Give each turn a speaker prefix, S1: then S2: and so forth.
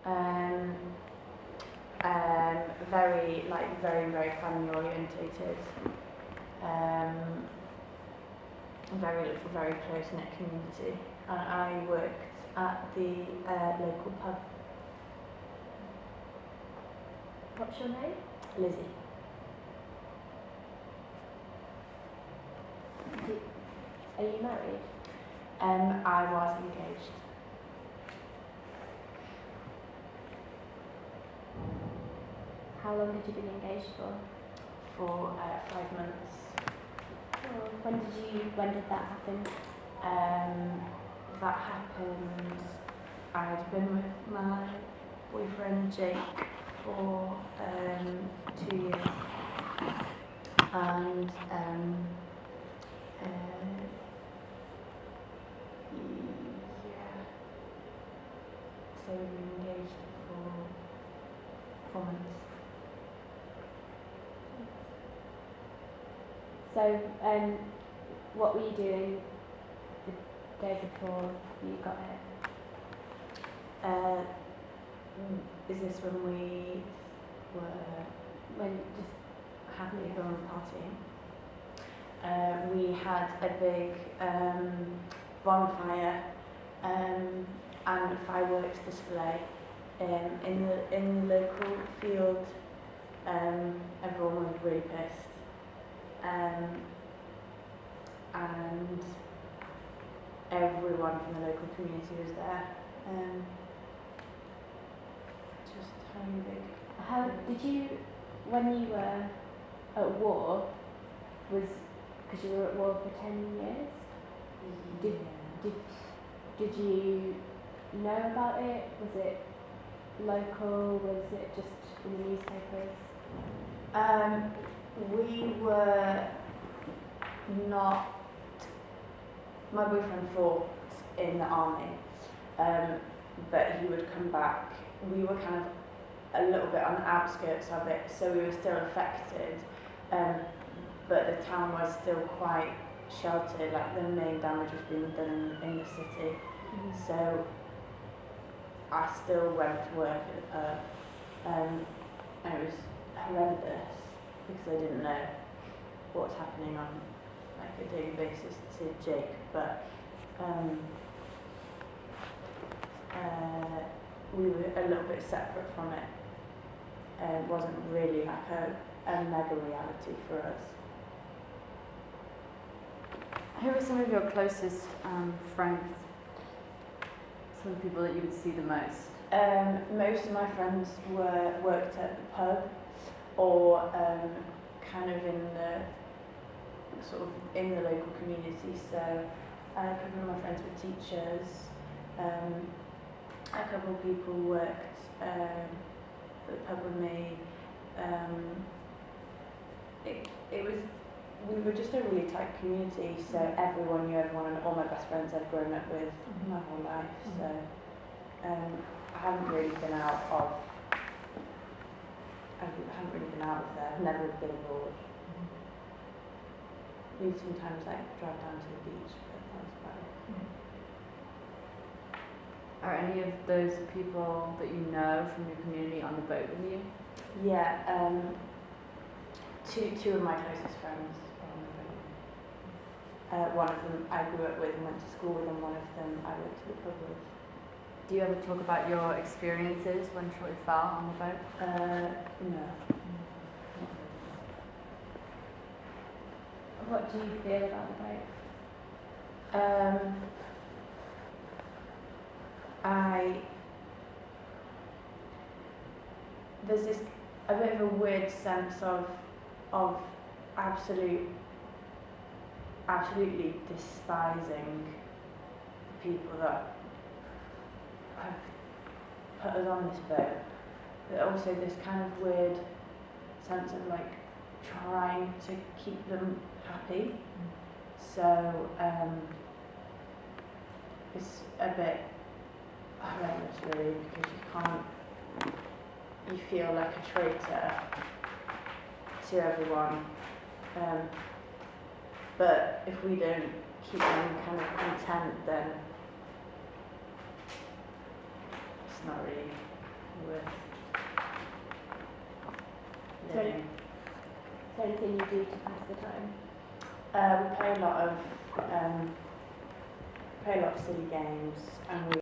S1: Um, very family orientated. Very close knit community. And I worked at the local pub.
S2: What's your name?
S1: Lizzie.
S2: Are you married?
S1: I was engaged.
S2: How long had you been engaged for?
S1: For 5 months.
S2: Oh, when did that happen?
S1: That happened. I'd been with my boyfriend Jake for 2 years, and so we've been engaged for 4 months.
S2: So, what were you doing the day before you got here?
S1: Is this when we were
S2: Just
S1: happily going partying? We had a big bonfire and fireworks display in the local field. Everyone was really pissed. And everyone from the local community was there. Just having a big.
S2: How did you, when you were at war, because you were at war for 10 years? Did you know about it? Was it local? Was it just in the newspapers?
S1: We were not. My boyfriend fought in the army, but he would come back. We were kind of a little bit on the outskirts of it, so we were still affected, but the town was still quite sheltered. Like the main damage was being done in the city.
S2: Mm-hmm.
S1: So I still went to work at the pub, and it was horrendous because I didn't know what was happening on like a daily basis to Jake, but we were a little bit separate from it. It wasn't really like a mega reality for us.
S3: Who are some of your closest friends? Some of the people that you would see the most?
S1: Most of my friends worked at the pub, or kind of in the sort of in the local community. So a couple of my friends were teachers. A couple of people worked at the pub with me. We were just a really tight community, so everyone knew everyone, and all my best friends I'd grown up with my whole life. So I haven't really been out of there. I've never been abroad. We sometimes like drive down to the beach, but that's about it.
S3: Are any of those people that you know from your community on the boat with you?
S1: Yeah, two of my closest friends are on the boat. One of them I grew up with and went to school with, and one of them I went to the pub with.
S3: Do you ever talk about your experiences when Troy fell on the boat?
S1: No.
S2: What do you feel about the boat?
S1: There's this a bit of a weird sense of absolutely despising the people that have put us on this boat. But also this kind of weird sense of like trying to keep them happy. So it's a bit horrendous really, because you feel like a traitor to everyone. But if we don't keep them kind of content, then it's not really
S2: So-
S3: living?
S2: Is there anything you do to pass the time?
S1: We play a lot of silly games, and we